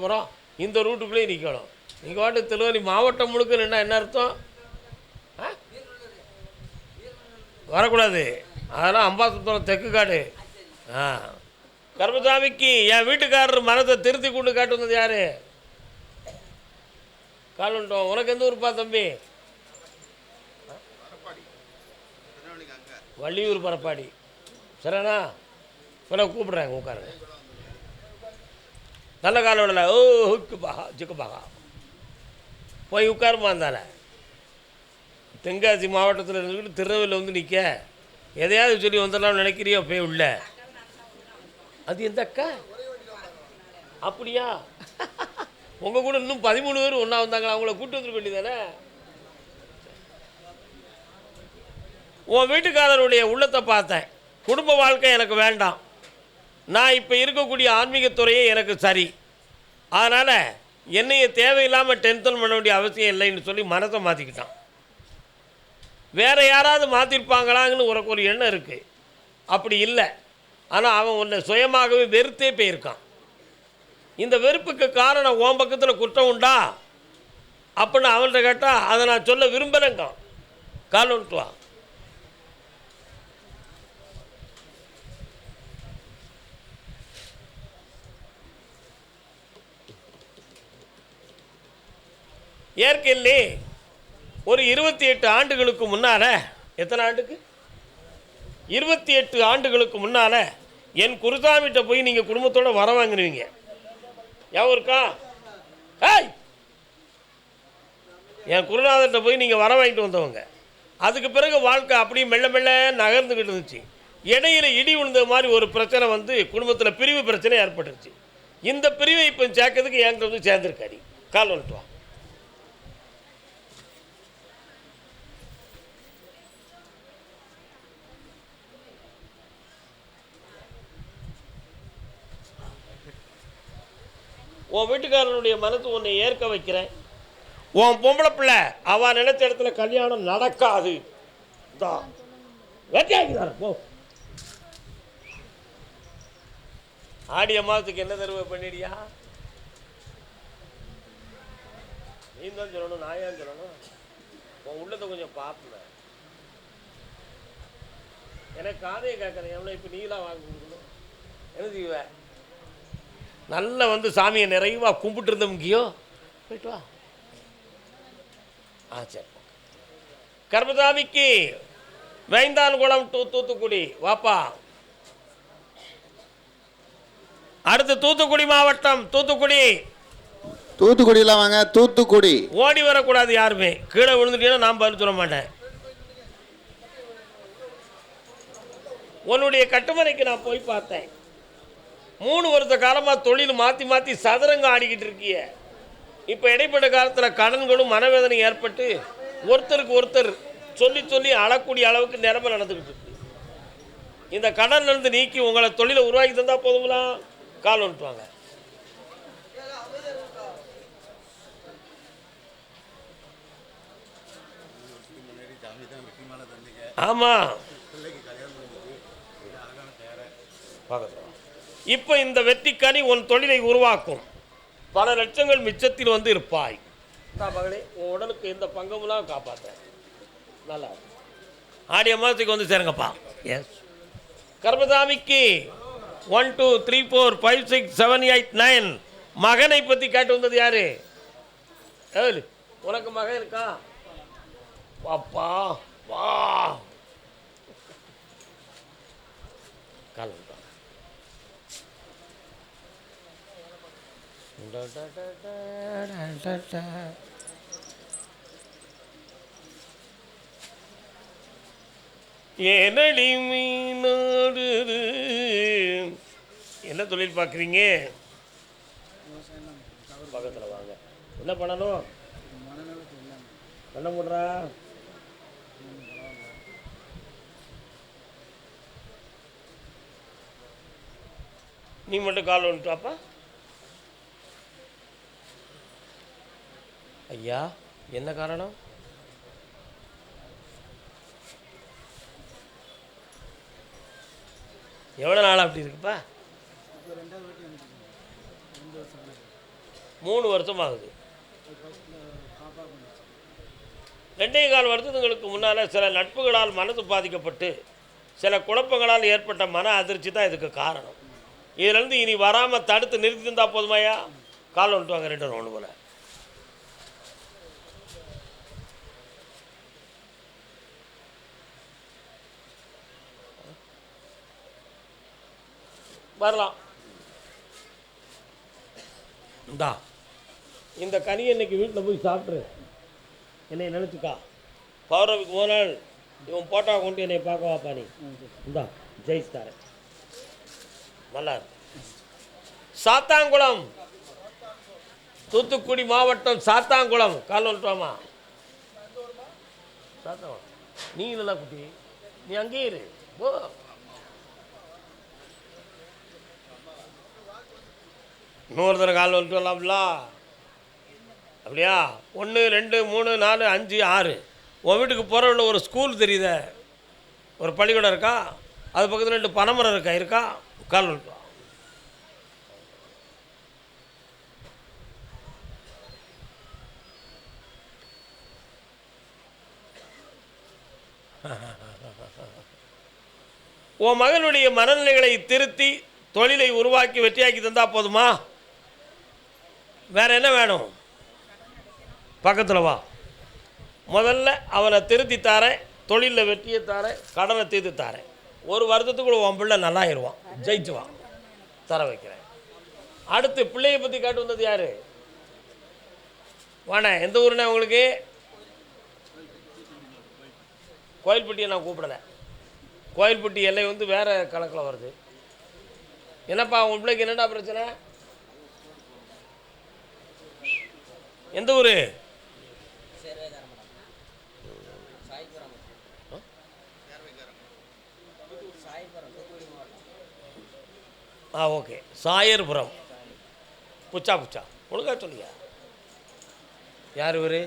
அப்புறம் இந்த ரூட்டுக்குள்ளேயே நிற்கணும். நீங்கள் வாட்டு திருவள்ளி மாவட்டம் முழுக்க நின்னா என்ன அர்த்தம்? வரக்கூடாது. அதெல்லாம் அம்பாசத்தோட தெற்கு காடு. கருப்பசாமிக்கு என் வீட்டுக்காரர் மனத்தை திருத்தி கொண்டு காட்டு வந்தது யாரு? காலண்டோம். உனக்கு எந்த ஊருப்பா தம்பி? வள்ளியூர் பரப்பாடி. சரிண்ணா, இப்போ கூப்பிட்றேன் உட்காருங்க. நல்ல காலம் விடல. ஓ ஹுக்குபாகா ஜிக்குபாகா போய் உட்காருமா இருந்தால. தென்காசி மாவட்டத்தில் இருந்துக்கிட்டு திருநெல்வேலியில் வந்து நிற்க எதையாவது சொல்லி வந்துடலாம்னு நினைக்கிறியோ போய் உள்ள. அது எந்த அக்கா? அப்படியா? உங்கள் கூட இன்னும் 13 பேர் ஒன்றா வந்தாங்களா? அவங்கள கூட்டு வந்துட வேண்டியதானே? உன் வீட்டுக்காரருடைய உள்ளத்தை பார்த்தேன். குடும்ப வாழ்க்கை எனக்கு வேண்டாம், நான் இப்போ இருக்கக்கூடிய ஆன்மீகத்துறையே எனக்கு சரி, அதனால் என்னைய தேவையில்லாமல் டென்ஷன் பண்ண வேண்டிய அவசியம் இல்லைன்னு சொல்லி மனத்தை மாற்றிக்கிட்டான். வேறு யாராவது மாற்றிருப்பாங்களாங்கன்னு உனக்கு ஒரு எண்ணம் இருக்குது. அப்படி இல்லை. ஆனால் அவன் உன்னை சுயமாகவே வெறுத்தே போயிருக்கான். இந்த வெறுப்புக்கு காரணம் உன் பக்கத்தில் குற்றம் உண்டா அப்படின்னு அவன்கிட்ட கேட்டால் அதை நான் சொல்ல விரும்புகிறேங்க. கால் வந்துட்டு வா. ஏற்கனவே ஒரு 28 ஆண்டுகளுக்கு முன்னால், எத்தனை ஆண்டுக்கு? 28 ஆண்டுகளுக்கு முன்னால் என் குருசாமிகிட்ட போய் நீங்கள் குடும்பத்தோடு வர வாங்கினுவீங்க. யாவும் இருக்கா? ஏய், என் குருநாதர்கிட்ட போய் நீங்கள் வர வாங்கிட்டு வந்தவங்க. அதுக்கு பிறகு வாழ்க்கை அப்படியே மெல்ல மெல்ல நகர்ந்துக்கிட்டு இருந்துச்சு. இடையில் இடி விழுந்த மாதிரி ஒரு பிரச்சனை வந்து குடும்பத்தில் பிரிவு பிரச்சனை ஏற்பட்டுருச்சு. இந்த பிரிவை இப்போ சேர்க்கறதுக்கு என்கிட்ட வந்து சேர்ந்துருக்காரு. கால் வந்துட்டு வா. உன் வீட்டுக்காரனுடைய மனசு உன்னை ஏற்க வைக்கிறேன். உன் பொம்பளை பிள்ளை அவன் நினைச்ச இடத்துல கல்யாணம் நடக்காது. போ. ஆடிய மாதத்துக்கு என்ன தருவ பண்ணிடியா? நீ தான் சொல்லணும், நான் ஏன் சொல்லணும்? உன் உள்ளதை கொஞ்சம் பார்ப்பேன். எனக்கு காதையை கேட்குறேன். எவ்வளோ இப்போ நீலாம் வாங்கி கொடுக்கணும். என்ன செய்வ? நல்லா வந்து சாமியை நிறைவாக கும்பிட்டு இருந்த முக்கியோ. போயிட்டு வா. சரி. கர்மசாமிக்கு வேந்தான்குளம் டு தூத்துக்குடி வாப்பா. அடுத்து தூத்துக்குடி மாவட்டம். தூத்துக்குடியில் வாங்க. தூத்துக்குடி ஓடி வரக்கூடாது யாருமே. கீழே விழுந்துட்டீங்கன்னா நான் பதில் சொல்ல மாட்டேன். உன்னுடைய கட்டுமனைக்கு நான் போய் பார்த்தேன். 3 வருஷ காலமாக தொழில் மாற்றி மாற்றி சதுரங்க ஆடிக்கிட்டு இருக்கிய. இப்போ இடைப்பட்ட காலத்தில் கடன்களும் மனவேதனை ஏற்பட்டு ஒருத்தருக்கு ஒருத்தர் சொல்லி சொல்லி அழக்கூடிய அளவுக்கு நிலைமை நடந்துக்கிட்டு இருக்கு. இந்த கடன்லேருந்து நீக்கி உங்களை தொழிலை உருவாக்கி தந்தால் போதுங்களா? கால் வந்துட்டுவாங்க. ஆமாம், இப்போ இந்த வெற்றிக்கனி உன் தொழிலை உருவாக்கும். பல லட்சங்கள் மிச்சத்தில் வந்து இருப்பாய். மகளே, உன் உடலுக்கு எந்த பங்கமெல்லாம் காப்பாற்ற நல்லா ஆடிய மாதத்துக்கு வந்து சேருங்கப்பா. எஸ். கர்மசாமிக்கு 1 2 3 4 5 6 7 8 9 மகனை பற்றி கேட்டு வந்தது யாரு? உனக்கு மகன் இருக்கா? வாப்பா வா. காலம் ஏனடி மீனோடு. என்ன தொழில் பார்க்குறீங்க? பக்கத்தில் வாங்க. என்ன பண்ணணும்? பண்ண போடுறா. நீ மட்டும் கால் வந்துட்டாப்பா. ஐயா, என்ன காரணம்? எவ்வளோ நாள் அப்படி இருக்குப்பா? 3 வருஷம் ஆகுது. 2.25 வருஷத்துங்களுக்கு முன்னால் சில நட்புகளால் மனது பாதிக்கப்பட்டு சில குழப்பங்களால் ஏற்பட்ட மன அதிர்ச்சி தான் இதுக்கு காரணம். இதிலேருந்து இனி வராமல் தடுத்து நிறுத்தியிருந்தா போதுமாயா? கால் வந்துட்டு வாங்க 2 ரவுண்டு போல். வரலாம். இந்தா இந்த கனியை இன்னைக்கு வீட்டில் போய் சாப்பிட்ரு. என்னை நினச்சிக்கா. பௌர்ணமிக்கு 1 நாள் இவன் போட்டா கொண்டு என்னை பார்க்க வாப்பா நீ. இந்தா ஜெயிச்சு தரேன். நல்லா இருக்கு. சாத்தாங்குளம், தூத்துக்குடி மாவட்டம் சாத்தாங்குளம். கால் வந்துட்டோமா? சாத்தாங்குளம் நீ இல்லைல்ல குட்டி, நீ அங்கேயே இரு. ஓ இன்னொரு தடவை கால் வந்துட்டு வரலாம்ல. அப்படியா? 1 2 3 4 5 6. உன் வீட்டுக்கு போகிற ஒரு ஸ்கூல் தெரியுத, ஒரு பள்ளிக்கூடம் இருக்கா? அது பக்கத்தில் 2 பனைமரம் இருக்கா? கால் வந்துட்டு. உன் மகனுடைய மனநிலைகளை திருத்தி தொழிலை உருவாக்கி வெற்றியாக்கி தந்தா போதுமா? வேற என்ன வேணும்? பக்கத்தில் வா. முதல்ல அவனை திருத்தி தாரேன், தொழிலில் வெற்றியை தாரேன், கடனை தீர்த்து தாரேன். 1 வருஷத்துக்குள்ள உன் பிள்ளை நல்லாயிருவான், ஜெயிச்சுவான். தர வைக்கிறேன். அடுத்து பிள்ளையை பற்றி காட்டு வந்தது யார்? வாண்ணே. எந்த ஊருண்ணே உங்களுக்கு? கோயில்பட்டியை நான் கூப்பிடலை. கோயில்பட்டி எல்லை வந்து வேறு கணக்கில் வருது. என்னப்பா உன் பிள்ளைக்கு என்னடா பிரச்சனை? எந்த ஊர்? ஓகே, சாயர்புரம். புச்சா ஒழுங்கா சொல்லியா? யார் இவர்?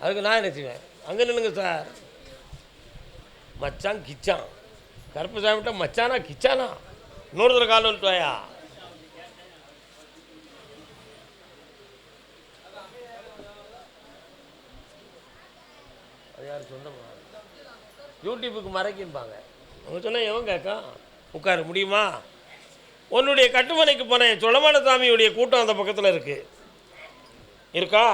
அதுக்கு நான் என்ன செய்வேன்? அங்கே நின்னுங்க சார். மச்சான் கிச்சான். கருப்பசாமிட்ட மச்சானா கிச்சானா? இன்னொரு தடவை கால் வந்துட்டு வாயா. அது யார் சொந்தமா? யூடியூப்புக்கு மறைக்கின்பாங்க. அவங்க சொன்னால் எவன் கேட்கா? உட்கார முடியுமா? உன்னுடைய கட்டுமனைக்கு போனேன். சொலமான சாமியுடைய கூட்டம் அந்த பக்கத்தில் இருக்கா?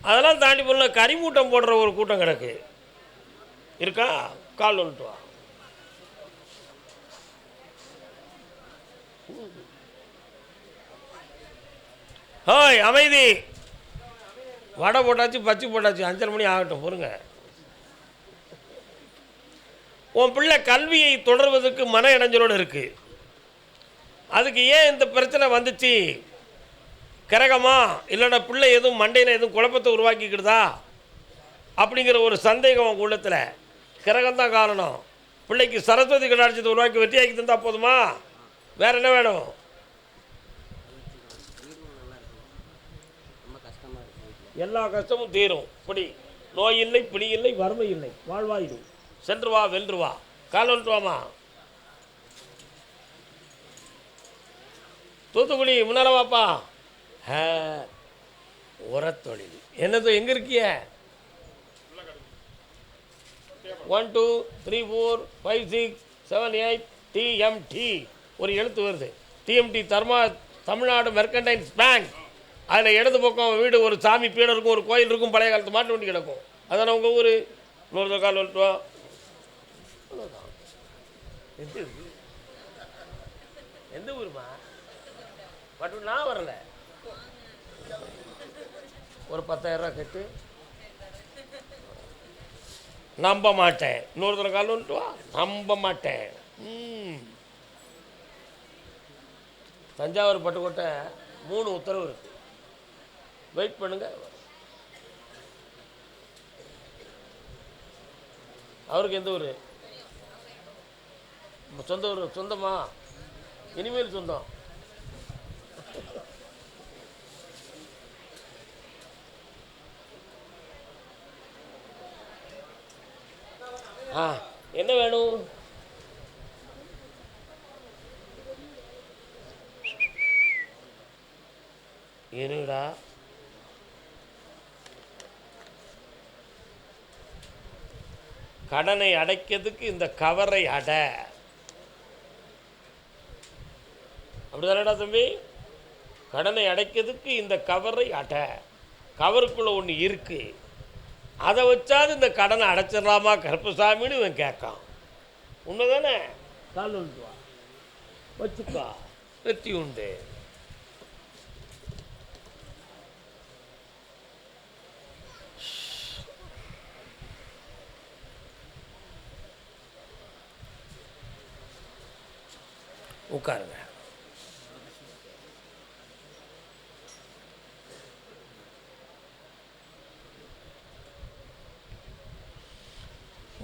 அதெல்லாம் தாண்டி போன கரிமூட்டம் போடுற ஒரு கூட்டம் கிடக்கு இருக்கா? கால் வந்துட்டு வா. ஹோய் அமைதி. வடை போட்டாச்சு, பச்சி போட்டாச்சு. 5:30 மணி ஆகட்டும், பொறுங்க. உன் பிள்ளை கல்வியை தொடர்வதற்கு மன இடைஞ்சலோடு இருக்குது. அதுக்கு ஏன் இந்த பிரச்சனை வந்துச்சு? கிரகமா இல்லைன்னா பிள்ளை எதுவும் மண்டையில் எதுவும் குழப்பத்தை உருவாக்கிக்கிடுதா அப்படிங்கிற ஒரு சந்தேகம் உங்கள் உள்ளத்தில். கிரகம்தான் காரணம். பிள்ளைக்கு சரஸ்வதி கடாட்சத்தை உருவாக்கி வெற்றியாக்கி தந்தா போதுமா? வேற என்ன வேணும்? எல்லா கஷ்டமும் தீரும். இப்படி நோய் இல்லை, பிடி இல்லை, வறுமை இல்லை, வாழ்வாயிடும். சென்று வா, வென்று வா. கால் வந்துட்டு வாமா. தூத்துக்குடி முன்னால வாப்பா. உரத்தொழில் என்னது? எங்கே இருக்கிய? 1 2 3 4 5 6 7 8 டிஎம்டி ஒரு எழுத்து வருது. TMT Tamil Nadu mercantiles bank. அதில் இடது பக்கம் வீடு, ஒரு சாமி பீடம் இருக்கும், ஒரு கோயில் இருக்கும், பழைய காலத்து மாட்டு வண்டி கிடக்கும். அதான உங்கள் ஊர்? இன்னொரு கால் வந்துட்டுவா. எந்த ஊருமா? பட் நான் வரல. ஒரு 10,000 ரூபா கட்டு. நம்ப மாட்டேன். இன்னொருத்தர கால் வந்துட்டு வா. நம்ப மாட்டேன். தஞ்சாவூர் பட்டுக்கோட்டை 3 உத்தரவு இருக்கு. வெயிட் பண்ணுங்க. அவருக்கு எந்த ஊர்? சொந்த ஊர்? சொந்தமா? இனிமேல் சொந்தம். என்ன வேணும்? இருடா, கடனை அடைக்கிறதுக்கு இந்த கவரை அட. அப்படிதானடா தம்பி? கடனை அடைக்கிறதுக்கு இந்த கவரை அட. கவருக்குள்ளே ஒன்று இருக்கு, அதை வச்சாது இந்த கடனை அடைச்சிடலாமா கருப்பசாமின்னு இவன் கேட்கான். உண்மைதானே? கால் வா, வச்சுக்கா, வெற்றி உண்டு. உட்காருங்க.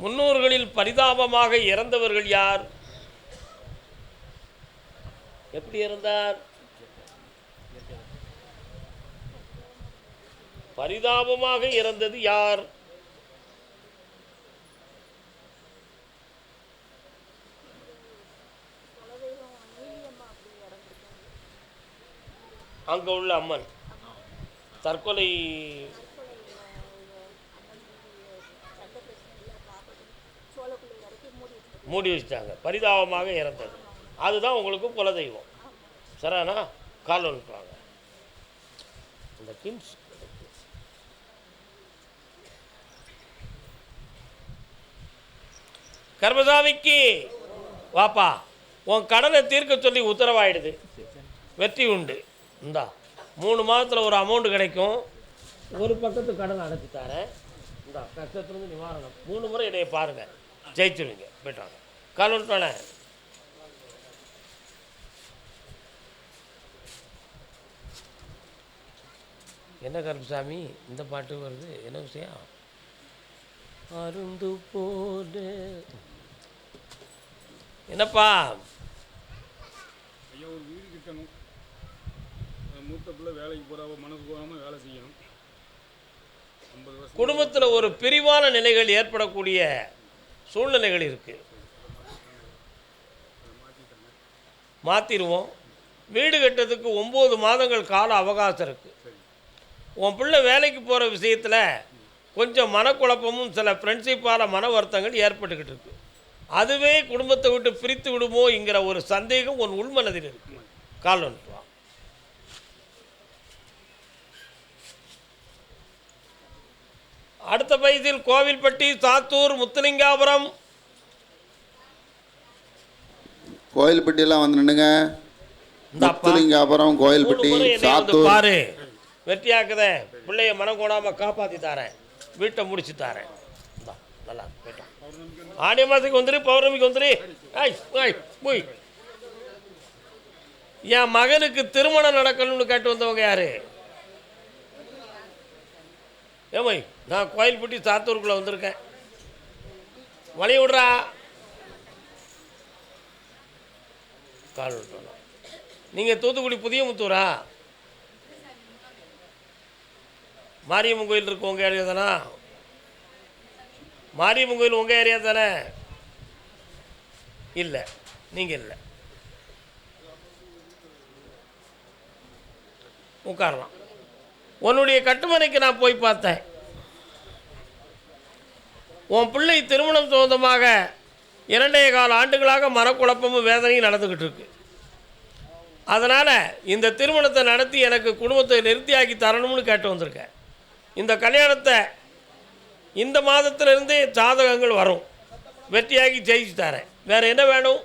முன்னோர்களில் பரிதாபமாக இறந்தவர்கள் யார்? எப்படி இறந்தார்? பரிதாபமாக இறந்தது யார்? அங்க உள்ள அம்மன் தற்கொலை மூடி வச்சுட்டாங்க, பரிதாபமாக இறந்தது. அதுதான் உங்களுக்கு குலதெய்வம். சரிண்ணா? கால் வந்துட்டுவாங்க. இந்த கிம்ஸ் கர்மசாமிக்கு வாப்பா, உன் கடனை தீர்க்க சொல்லி உத்தரவாயிடுது, வெற்றி உண்டு. இந்தா 3 மாதத்தில் ஒரு அமௌண்ட் கிடைக்கும். ஒரு பக்கத்து கடன் அடைச்சி தரேன். இந்த கஷ்டத்துலேருந்து நிவாரணம். 3 முறை என்னைய பாருங்கள், ஜெயிச்சிருவீங்க. போய்ட்டாங்க. கால் வந்துட்டானே. என்ன கருப்புசாமி இந்த பாட்டு வருது? என்ன விஷயம்? அருந்து போது என்னப்பா? ஐயா, ஒரு வீடு கட்டணும். மூத்த பிள்ளை வேலைக்கு போகிறாவ, மனசு போகாமல் வேலை செய்யணும். 50 வருஷம் குடும்பத்தில் ஒரு பிரிவான நிலைகள் ஏற்படக்கூடிய சூழ்நிலைகள் இருக்குது. மாற்றிடுவோம். வீடு கட்டுறதுக்கு 9 மாதங்கள் கால அவகாசம் இருக்குது. உன் பிள்ளை வேலைக்கு போகிற விஷயத்தில் கொஞ்சம் மனக்குழப்பமும் சில ஃப்ரெண்ட்ஷிப்பால் மன வருத்தங்கள் ஏற்பட்டுக்கிட்டு இருக்கு. அதுவே குடும்பத்தை விட்டு பிரித்து விடுமோங்கிற ஒரு சந்தேகம் உன் உள்மனதில் இருக்கு. கால் வந்துட்டு வா. அடுத்த பைசில் கோவில்பட்டி, சாத்தூர், முத்துலிங்காபுரம். கோயில்பட்டியெல்லாம் வந்து நின்னுங்க. முத்துலிங்காபுரம், கோயில்பட்டி, சாத்தூர். பாரு, வெற்றியாக்குத பிள்ளைய மனம் கூடாமல் காப்பாற்றி தரேன், வீட்டை முடிச்சு தரேன். நல்லா போயிட்டான். ஆடி மாதத்துக்கு வந்துரு, பௌர்ணமிக்கு வந்துரு. போய் என் மகனுக்கு திருமணம் நடக்கணும்னு கேட்டு வந்தவங்க யாரு? ஏமை, நான் கோயில்பட்டி சாத்தூருக்குள்ளே வந்திருக்கேன். வழி விட்றா. கால் விட்டுறோம். நீங்கள் தூத்துக்குடி புதிய முத்தூரா? மாரியம்மன் கோயில் இருக்கு உங்கள் ஏரியா தானே? மாரியம்மன் கோயில் உங்கள் ஏரியா தானே? இல்லை, நீங்கள் இல்லை. உட்காரலாம். உன்னுடைய கட்டுமனைக்கு நான் போய் பார்த்தேன். உன் பிள்ளை திருமணம் சொந்தமாக 2.25 ஆண்டுகளாக மனக்குழப்பமும் வேதனையும் நடந்துக்கிட்டு இருக்கு. அதனால் இந்த திருமணத்தை நடத்தி எனக்கு குடும்பத்தை நிறுத்தியாக்கி தரணும்னு கேட்டு வந்திருக்கேன். இந்த கல்யாணத்தை இந்த மாதத்திலிருந்தே ஜாதகங்கள் வரும், வெற்றியாகி ஜெயிச்சு தரேன். வேறு என்ன வேணும்?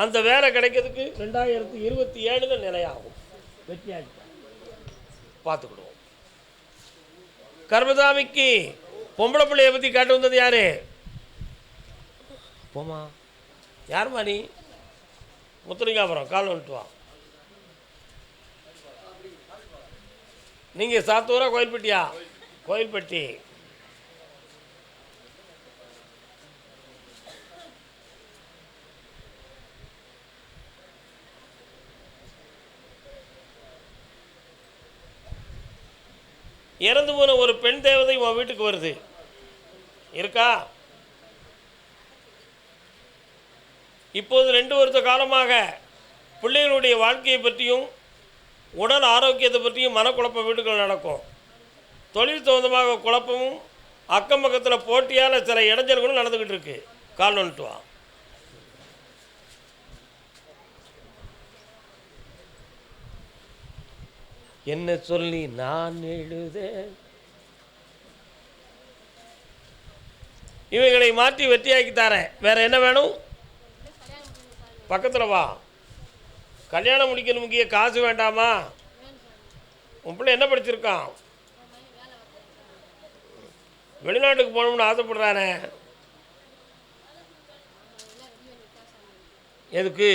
அந்த வேலை கிடைக்கிறதுக்கு 2027 நிலையாகும். வெற்றியாகி பார்த்துக்கிடுவோம். கர்மசாமிக்கு பொம்பளை பிள்ளையை பற்றி கேட்டு வந்தது யாரு? போமா, யாருமா நீ? முத்துலிங்காபுரம். கால் வந்துட்டு வா. நீங்கள் சாத்தூரா கோயில்பட்டியா? கோயில்பட்டி. இறந்து போன ஒரு பெண் தேவதை உன் வீட்டுக்கு வருது, இருக்கா? இப்போது 2 வருஷ காலமாக பிள்ளைகளுடைய வாழ்க்கையை பற்றியும் உடல் ஆரோக்கியத்தை பற்றியும் மனக்குழப்பம் வீட்டுக்குள்ள நடக்கும். தொழில் சம்பந்தமாக குழப்பமும் அக்கம் பக்கத்தில் போட்டியால் சில இடைஞ்சல்களும் நடந்துக்கிட்டு இருக்கு. கால் வந்துட்டு வா. என்ன சொல்லி நான் எழுத இவைகளை மாற்றி வெற்றியாக்கி தரேன். வேற என்ன வேணும்? பக்கத்தில் வா. கல்யாணம் முடிக்கணும், முக்கிய காசு வேண்டாமா? உன் பிள்ளை என்ன படிச்சிருக்கான்? வெளிநாட்டுக்கு போகணும்னு ஆசைப்படுறானே. எதுக்கு?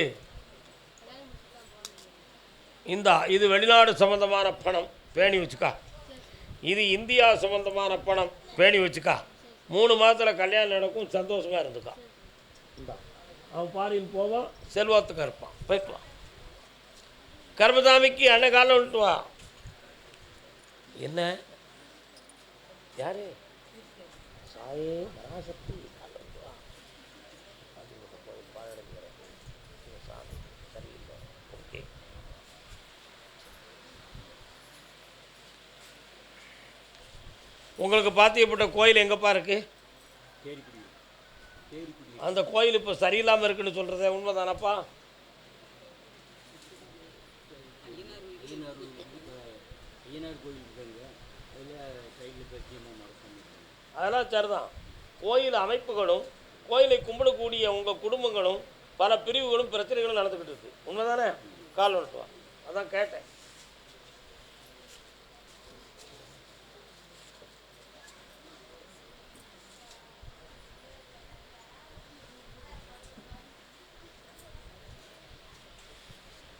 இது வெளிநாடு சம்பந்தமான பணம், பேணி வச்சுக்கா. இது இந்தியா சம்பந்தமான பணம், பேணி வச்சுக்கா. 3 மாதத்தில் கல்யாணம் நடக்கும், சந்தோஷமாக இருந்துக்கா. அவன் பாரியில் போவான், செல்வத்துக்கு இருப்பான். போய்க்கலாம். கர்மசாமிக்கு அண்ணன் காலம் விட்டு வா. என்ன யாரு? சாயே பராசக்தி. ஓகே. உங்களுக்கு பாத்தியப்பட்ட கோயில் எங்கப்பா இருக்கு? அந்த கோயில் இப்போ சரியில்லாமல் இருக்குன்னு சொல்கிறத உண்மைதானப்பா? அதெல்லாம் சரிதான். கோயில் அமைப்புகளும் கோயிலை கும்பிடக்கூடிய உங்கள் குடும்பங்களும் பல பிரிவுகளும் பிரச்சனைகளும் நடந்துக்கிட்டு இருக்கு. உண்மைதானே? கால் வந்துட்டு வா. அதான் கேட்டேன்.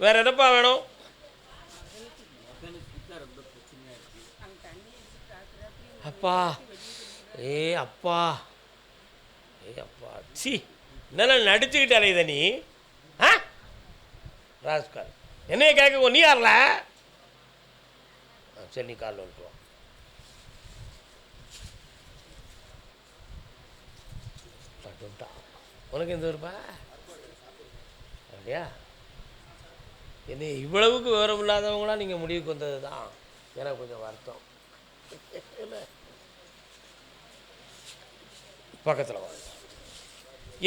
வேற என்னப்பா வேணும்? அப்பா அப்பா அப்பா சி என்னெல்லாம் நடிச்சுக்கிட்டு அலையுத நீ? ராஸ்கால் என்னைய கேட்க நீ யாரில்? சரி, நீ காலில் வந்துட்டுவோம். உனக்கு எந்த ஊருப்பா? அப்படியா? என்ன இவ்வளவுக்கு விவரம் இல்லாதவங்களாம் நீங்கள் முடிவுக்கு வந்தது தான் எனக்கு கொஞ்சம் வருத்தம். பக்கத்தில் வாங்க.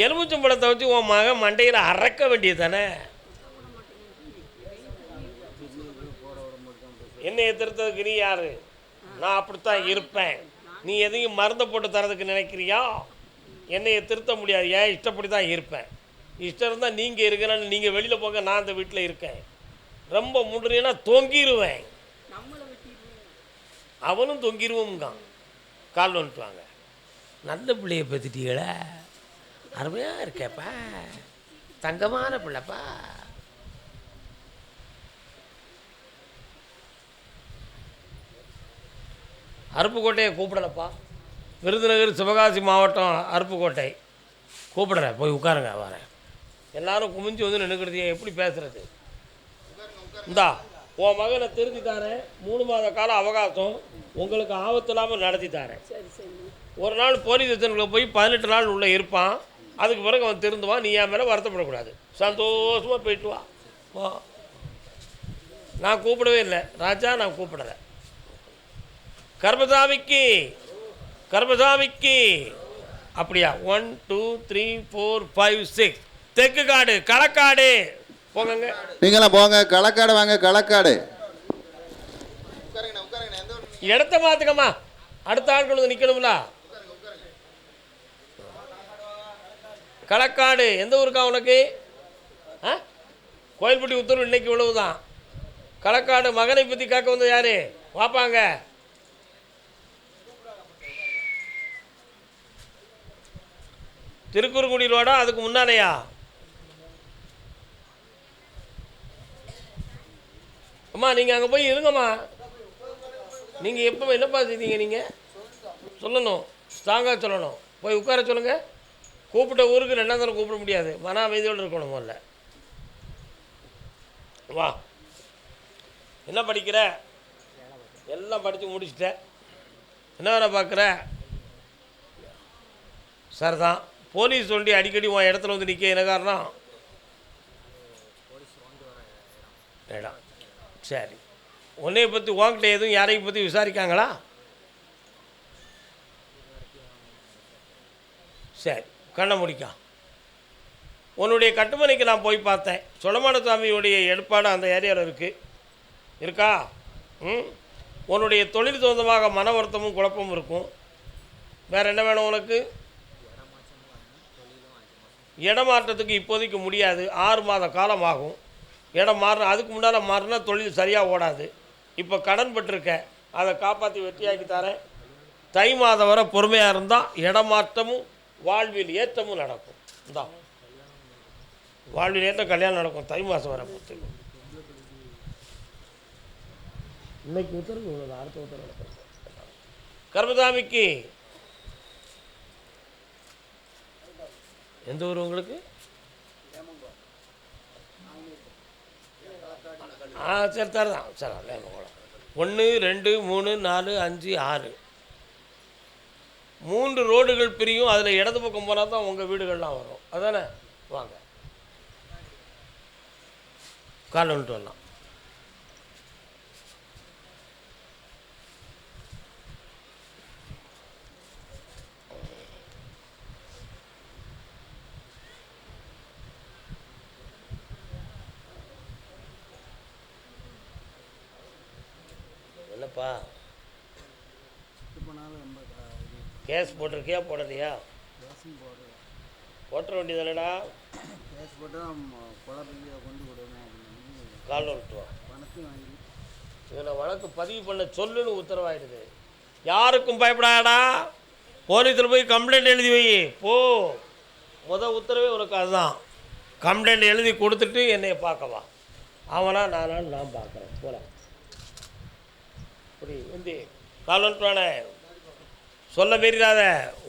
எலுமிச்சம்பழத்தை வச்சு உன் மகன் மண்டையில் அறக்க வேண்டியது தானே? என்னை திருத்ததுக்கு நீ யாரு? நான் அப்படித்தான் இருப்பேன். நீ எதையும் மருந்தை போட்டு தரதுக்கு நினைக்கிறியா? என்னையை திருத்த முடியாது. ஏன் இஷ்டப்படி தான் இருப்பேன். இஷ்டம் இருந்தால் நீங்கள் இருக்கணும்னு நீங்கள் வெளியில் போங்க, நான் அந்த வீட்டில் இருக்கேன். ரொம்ப முடுறீன்னா தொங்கிடுவேன். அவனும் தொங்கிடுவோம்கான். கால் வந்துட்டு வாங்க. நல்ல பிள்ளைய பற்றிட்டீங்களே, அருமையாக இருக்கேப்பா, தங்கமான பிள்ளைப்பா. அருப்புக்கோட்டையை கூப்பிடலப்பா. விருதுநகர் சிவகாசி மாவட்டம் அருப்புக்கோட்டை கூப்பிடுறேன். போய் உட்காருங்க, வரேன். எல்லாரும் குமிஞ்சு வந்து நின்றுக்கிறது எப்படி பேசுகிறது? இந்தா உன் மகனை திருத்தி தரேன். 3 மாத கால அவகாசம் உங்களுக்கு ஆபத்து இல்லாமல் நடத்தி தரேன். ஒரு நாள் போலீஸ் ஸ்டேஷனுக்குள்ள போய் 18 நாள் உள்ளே இருப்பான். அதுக்கு பிறகு அவன் திருந்துவான். நீ என் மேலே வருத்தப்படக்கூடாது. சந்தோஷமாக போயிட்டு வா. வா. நான் கூப்பிடவே இல்லை ராஜா, நான் கூப்பிடலை. கர்மசாமிக்கு அப்படியா? 1 2 3 4 5 6 தெற்கு காடு களக்காடு போங்க. நீங்களாம் போங்க, களக்காடு வாங்க. களக்காடு இடத்த மாத்துக்கம்மா. அடுத்த ஆட்கள் வந்து நிற்கணும்ல. களக்காடு எந்த ஊருக்கா உனக்கு? கோயில்பட்டி உத்தரவு இன்னைக்கு இவ்வளவுதான். களக்காடு மகனை பற்றி கேட்க வந்து யாரு? வாப்பாங்க. திருக்குறுங்குடி ரோடா? அதுக்கு முன்னாலேயா? அம்மா நீங்கள் அங்கே போய் இருங்கம்மா. நீங்கள் எப்போ என்னப்பா செய்தீங்க? நீங்கள் சொல்லணும், ஸ்ட்ராங்காக சொல்லணும். போய் உட்கார சொல்லுங்கள். கூப்பிட்ட ஊருக்கு 2ஆம் தடவை கூப்பிட முடியாது. மன அமைதியோடு இருக்கணும். முதல்ல வா. என்ன படிக்கிற? எல்லாம் படித்து முடிச்சுட்டேன். என்ன வேலை பார்க்குற? சார் தான் போலீஸ் சொல்லி அடிக்கடி உன் இடத்துல வந்து நிற்க என்ன காரணம்? இடம் சரி, உன்னைய பற்றி உன்கிட்ட எதுவும் யாரையும் பற்றி விசாரிக்காங்களா? சரி, கண்ணை முடிக்கா. உன்னுடைய கட்டுமனைக்கு நான் போய் பார்த்தேன். சொலமான சாமியுடைய எடுப்பாடு அந்த ஏரியாவில் இருக்கா? ம். உன்னுடைய தொழில் சொந்தமாக மன வருத்தமும் குழப்பமும் இருக்கும். வேறு என்ன வேணும் உனக்கு? இடம் மாற்றத்துக்கு இப்போதைக்கு முடியாது, 6 மாத காலம் ஆகும். இடம் மாறின அதுக்கு முன்னால் மாறினா தொழில் சரியாக ஓடாது. இப்போ கடன் பட்டிருக்க, அதை காப்பாற்றி வெற்றியாக்கி தரேன். தை மாதம் வரை பொறுமையாக இருந்தால் இடமாற்றமும் வாழ்வில் ஏற்றமும் நடக்கும். இந்தா வாழ்வில் ஏற்ற கல்யாணம் நடக்கும் தை மாதம் வரை பொறுத்து. இன்னைக்கு உத்தரவு இவ்வளோ, அடுத்த உத்தரவு நடக்கும். கர்மசாமிக்கு எந்த ஊர் உங்களுக்கு? சரி தரதான். சரி, 1 2 3 4 5 6 3 ரோடுகள் பிரியும். அதில் இடது பக்கம் போனால் தான் உங்கள் வீடுகள்லாம் வரும். அதானே? வாங்க, கால் வந்துட்டு வரலாம். என்னப்பா கேஸ் போட்டிருக்கியா போடலையா? போட்டுற வேண்டியதானடா. கேஸ் போட்டால் குழந்தைங்க கொண்டு விடணும் அப்படின்னு கால் விட்டுருவோம். பணத்தையும் வாங்கி இதில் வழக்கு பதிவு பண்ண சொல்லுன்னு உத்தரவாயிடுது. யாருக்கும் பயப்படாடா. போலீஸில் போய் கம்ப்ளைண்ட் எழுதி வை. போ, உத்தரவே உனக்கு அதுதான். கம்ப்ளைண்ட் எழுதி கொடுத்துட்டு என்னைய பார்க்கவா. அவனா நானாலும் நான் பார்க்குறேன். போகிறேன். புரி வந்து கால் வந்துட்டுவானே, சொல்ல மீறிடாத,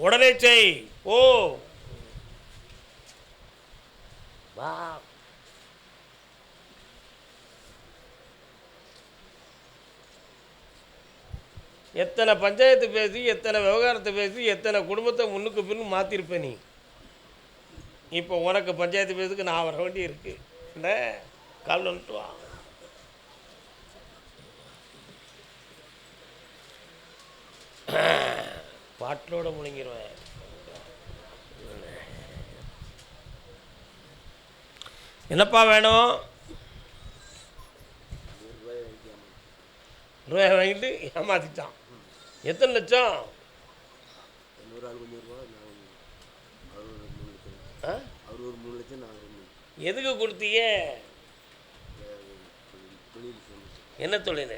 உடனே செய். ஓ வா. எத்தனை பஞ்சாயத்து பேசி, எத்தனை விவகாரத்தை பேசி, எத்தனை குடும்பத்தை முன்னுக்கு பின்னு மாற்றிருப்ப நீ. இப்போ உனக்கு பஞ்சாயத்து பேசுக்கு நான் வர வேண்டி இருக்கு. என்ன கால் வந்துட்டு வா. பாட்டிலோட முழுங்கிடுவேன். என்னப்பா வேணும்? ரூபாய் வாங்கிட்டு ஏமாத்திட்டான். எத்தனை லட்சம்? எதுக்கு கொடுத்தீங்க? என்ன தொழில்?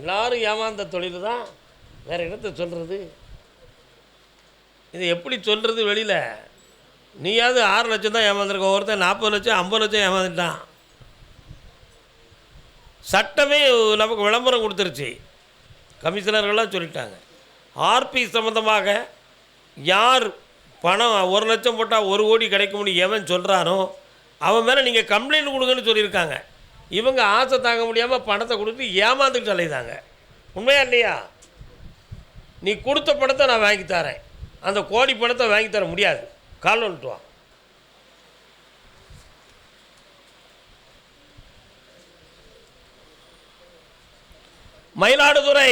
எல்லாரும் ஏமாந்த தொழில் தான். வேறு இடத்த சொல்கிறது? இது எப்படி சொல்கிறது வெளியில்? நீயாவது 6 லட்சம் தான் ஏமாந்துருக்க, ஒருத்தன் 40 லட்சம் 50 லட்சம் ஏமாந்துட்டான். சட்டமே நமக்கு விளம்பரம் கொடுத்துருச்சு, கமிஷனர்கள்லாம் சொல்லிட்டாங்க. ஆர்பி சம்மந்தமாக யார் பணம் 1 லட்சம் போட்டால் 1 கோடி கிடைக்கும்னு எவன் சொல்கிறானோ அவன் மேலே நீங்கள் கம்ப்ளைண்ட் கொடுங்கன்னு சொல்லியிருக்காங்க. இவங்க ஆசை தாங்க முடியாமல் பணத்தை கொடுத்து ஏமாந்துட்டு அலைதாங்க. உண்மையா இல்லையா? நீ கொடுத்த பணத்தை நான் வாங்கி தரேன், அந்த கோடி பணத்தை வாங்கி தர முடியாது. கால் வந்துட்டு வா. மயிலாடுதுறை